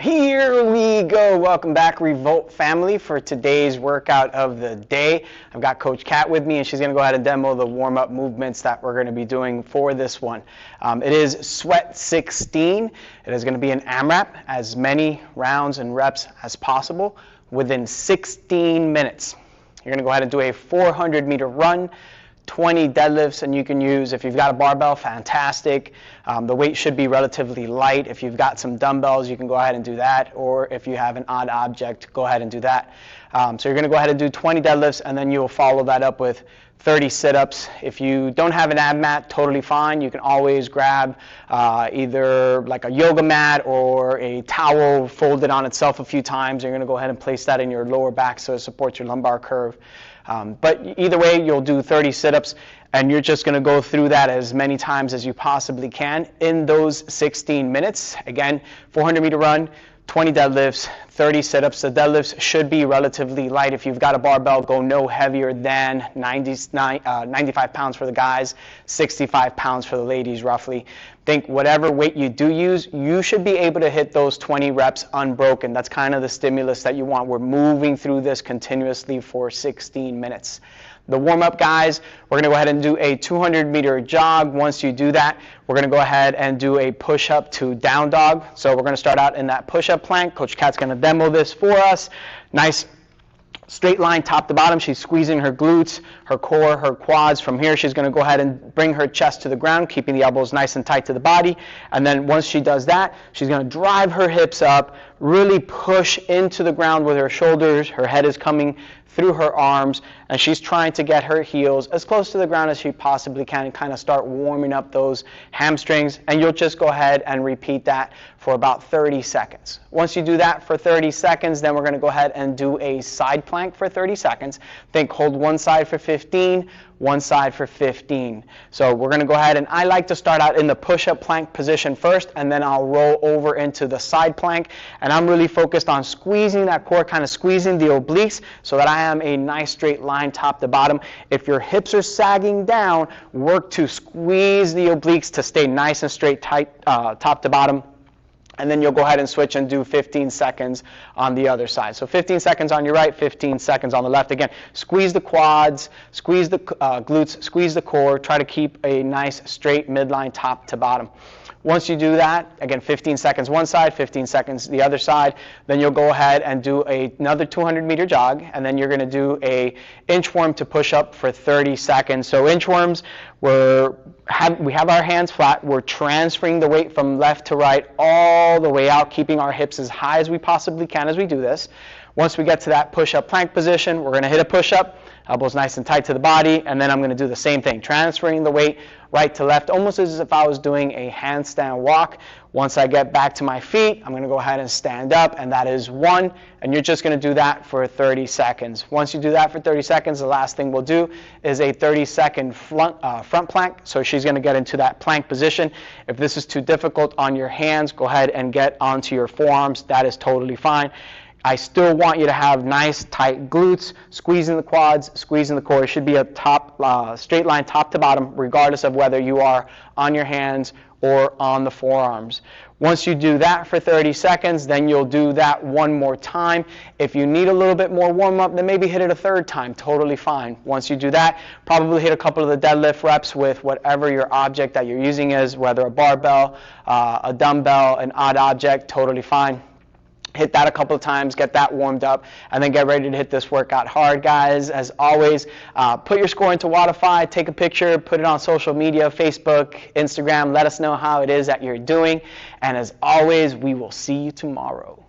Here we go. Welcome back, Revolt family, for today's workout of the day. I've got Coach Kat with me, and she's going to go ahead and demo the warm-up movements that we're going to be doing for this one. It is Sweat 16. It is going to be an AMRAP, as many rounds and reps as possible within 16 minutes. You're going to go ahead and do a 400-meter run, 20 deadlifts, and you can use, if you've got a barbell, fantastic. The weight should be relatively light. If you've got some dumbbells, you can go ahead and do that, or if you have an odd object, go ahead and do that. So you're going to go ahead and do 20 deadlifts, and then you'll follow that up with 30 sit-ups. If you don't have an ab mat, totally fine. You can always grab either like a yoga mat or a towel, fold it on itself a few times. You're going to go ahead and place that in your lower back so it supports your lumbar curve. But either way, you'll do 30 sit-ups, and you're just going to go through that as many times as you possibly can in those 16 minutes. Again, 400-meter run, 20 deadlifts, 30 sit-ups. The deadlifts should be relatively light. If you've got a barbell, go no heavier than 95 pounds for the guys, 65 pounds for the ladies, roughly. Think whatever weight you do use, you should be able to hit those 20 reps unbroken. That's kind of the stimulus that you want. We're moving through this continuously for 16 minutes. The warm-up, guys, we're going to go ahead and do a 200-meter jog. Once you do that, we're going to go ahead and do a push-up to down dog. So we're going to start out in that push-up plank. Coach Kat's going to demo this for us. Nice straight line top to bottom. She's squeezing her glutes, her core, her quads. From here, she's going to go ahead and bring her chest to the ground, keeping the elbows nice and tight to the body. And then once she does that, she's going to drive her hips up, really push into the ground with her shoulders. Her head is coming through her arms, and she's trying to get her heels as close to the ground as she possibly can and kind of start warming up those hamstrings. And you'll just go ahead and repeat that for about 30 seconds. Once you do that for 30 seconds, then we're going to go ahead and do a side plank for 30 seconds. Think hold one side for 15, one side for 15. So we're going to go ahead, and I like to start out in the push-up plank position first, and then I'll roll over into the side plank. And I'm really focused on squeezing that core, kind of squeezing the obliques so that I am a nice straight line top to bottom. If your hips are sagging down, work to squeeze the obliques to stay nice and straight, tight, top to bottom. And then you'll go ahead and switch and do 15 seconds on the other side. So 15 seconds on your right, 15 seconds on the left. Again, squeeze the quads, squeeze the glutes, squeeze the core. Try to keep a nice straight midline top to bottom. Once you do that, again, 15 seconds one side, 15 seconds the other side, then you'll go ahead and do another 200-meter jog, and then you're going to do a inchworm to push up for 30 seconds. So inchworms, we have our hands flat. We're transferring the weight from left to right all the way out, keeping our hips as high as we possibly can as we do this. Once we get to that push-up plank position, we're going to hit a push-up, elbows nice and tight to the body, and then I'm going to do the same thing, transferring the weight right to left, almost as if I was doing a handstand walk. Once I get back to my feet, I'm going to go ahead and stand up, and that is one, and you're just going to do that for 30 seconds. Once you do that for 30 seconds, the last thing we'll do is a 30-second front plank. So she's going to get into that plank position. If this is too difficult on your hands, go ahead and get onto your forearms. That is totally fine. I still want you to have nice, tight glutes, squeezing the quads, squeezing the core. It should be a straight line top to bottom, regardless of whether you are on your hands or on the forearms. Once you do that for 30 seconds, then you'll do that one more time. If you need a little bit more warm-up, then maybe hit it a third time. Totally fine. Once you do that, probably hit a couple of the deadlift reps with whatever your object that you're using is, whether a barbell, a dumbbell, an odd object, totally fine. Hit that a couple of times, get that warmed up, and then get ready to hit this workout hard, guys. As always, put your score into Wodify, take a picture, put it on social media, Facebook, Instagram. Let us know how it is that you're doing. And as always, we will see you tomorrow.